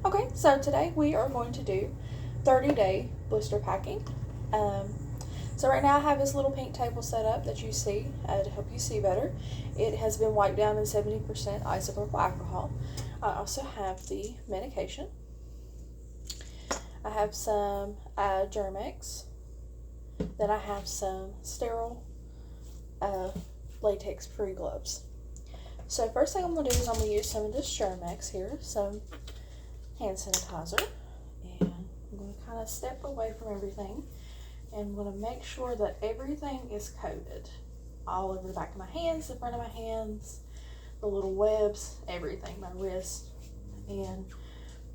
Okay, so today we are going to do 30-day blister packing. So right now I have this little pink table set up that you see to help you see better. It has been wiped down in 70% isopropyl alcohol. I also have the medication. I have some Germ-X. Then I have some sterile latex-free gloves. So first thing I'm going to do is I'm going to use some of this Germ-X here, some hand sanitizer, and I'm going to kind of step away from everything, and I'm going to make sure that everything is coated all over the back of my hands, the front of my hands, the little webs, everything, my wrist. And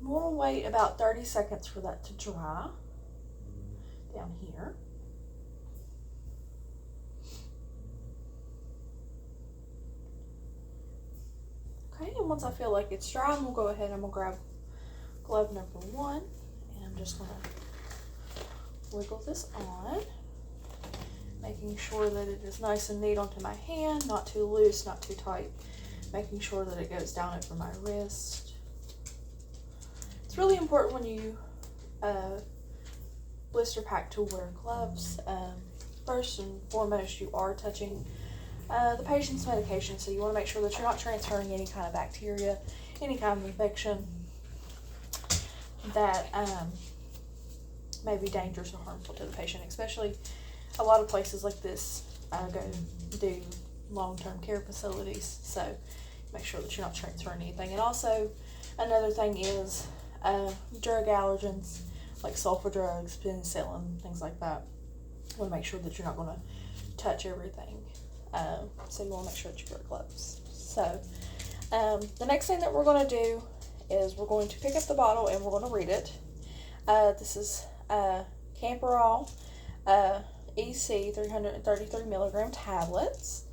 I'm going to wait about 30 seconds for that to dry down here. Okay, and once I feel like it's dry, I'm going to go ahead and I'm going to grab glove number 1, and I'm just going to wiggle this on, making sure that it is nice and neat onto my hand, not too loose, not too tight, making sure that it goes down over my wrist. It's really important when you blister pack to wear gloves. First and foremost, you are touching the patient's medication, so you want to make sure that you're not transferring any kind of bacteria, any kind of infection that may be dangerous or harmful to the patient. Especially a lot of places like this go do long-term care facilities, so make sure that you're not transferring anything. And also another thing is drug allergens like sulfa drugs, penicillin, things like that. You want to make sure that you're not going to touch everything. So you want to make sure that you wear gloves. So the next thing that we're going to do is we're going to pick up the bottle and we're going to read it. This is Camperol EC 333 milligram tablets.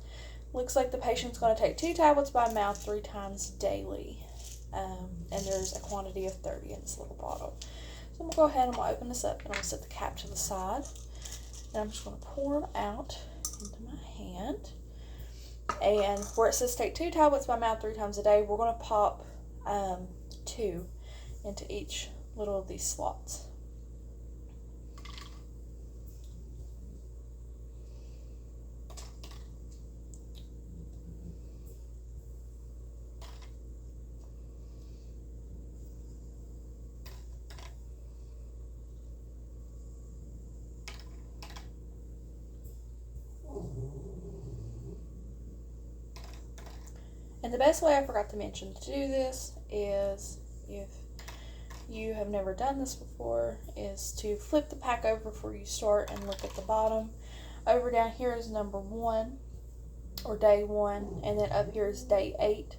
Looks like the patient's going to take 2 tablets by mouth 3 times daily. And there's a quantity of 30 in this little bottle. So I'm going to go ahead and I'm going to open this up and I'm going to set the cap to the side. And I'm just going to pour them out into my hand. And where it says take 2 tablets by mouth 3 times a day, we're going to pop 2 into each little of these slots. And the best way I forgot to mention to do this is, if you have never done this before, is to flip the pack over before you start and look at the bottom. Over down here is number 1 or day 1, and then up here is day 8,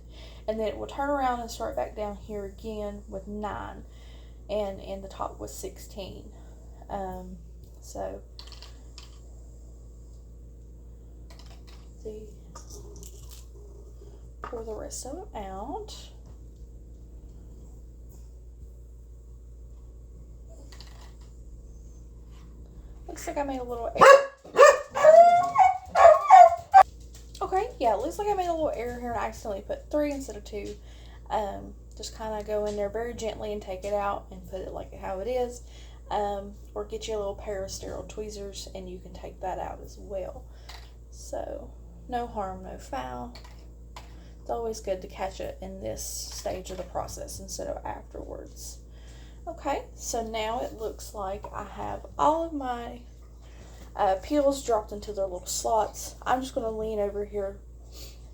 and then it will turn around and start back down here again with 9, and in the top was 16. So pour the rest of it out. Looks like I made a little error. Okay, yeah, it looks like I made a little error here and I accidentally put 3 instead of 2. Just kind of go in there very gently and take it out and put it like how it is. Or get you a little pair of sterile tweezers and you can take that out as well. So, no harm, no foul. It's always good to catch it in this stage of the process instead of afterwards. Okay, so now it looks like I have all of my peels dropped into their little slots. I'm just going to lean over here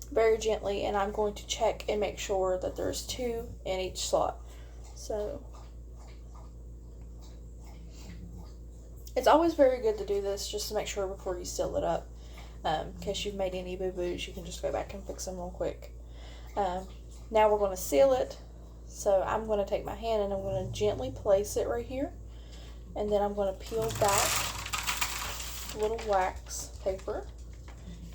very gently and I'm going to check and make sure that there's 2 in each slot. So it's always very good to do this just to make sure before you seal it up. In case you've made any boo-boos, you can just go back and fix them real quick. Now we're going to seal it. So I'm going to take my hand and I'm going to gently place it right here. And then I'm going to peel back a little wax paper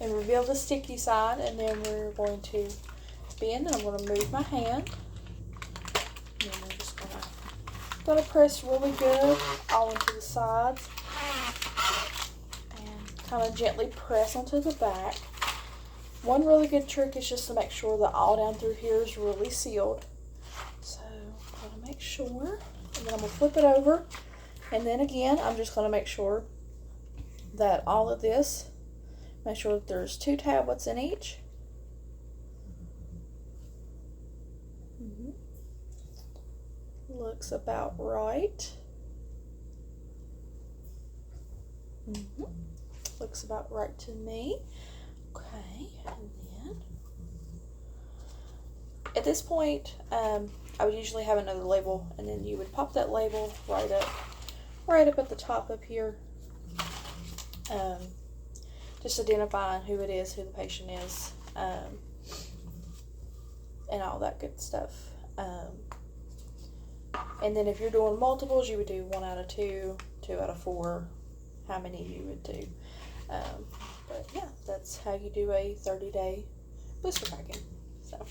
and reveal the sticky side. And then we're going to bend and I'm going to move my hand. And then we're just going to press really good all into the sides. And kind of gently press onto the back. One really good trick is just to make sure that all down through here is really sealed. So I'm going to make sure, and then I'm going to flip it over, and then again, I'm just going to make sure that all of this, make sure that there's 2 tablets in each. Looks about right. Looks about right to me. Okay, and then at this point, I would usually have another label, and then you would pop that label right up at the top up here. Just identifying who it is, who the patient is, and all that good stuff. And then if you're doing multiples, you would do 1 out of 2, 2 out of 4, how many you would do. But yeah, that's how you do a 30-day blister packing. So.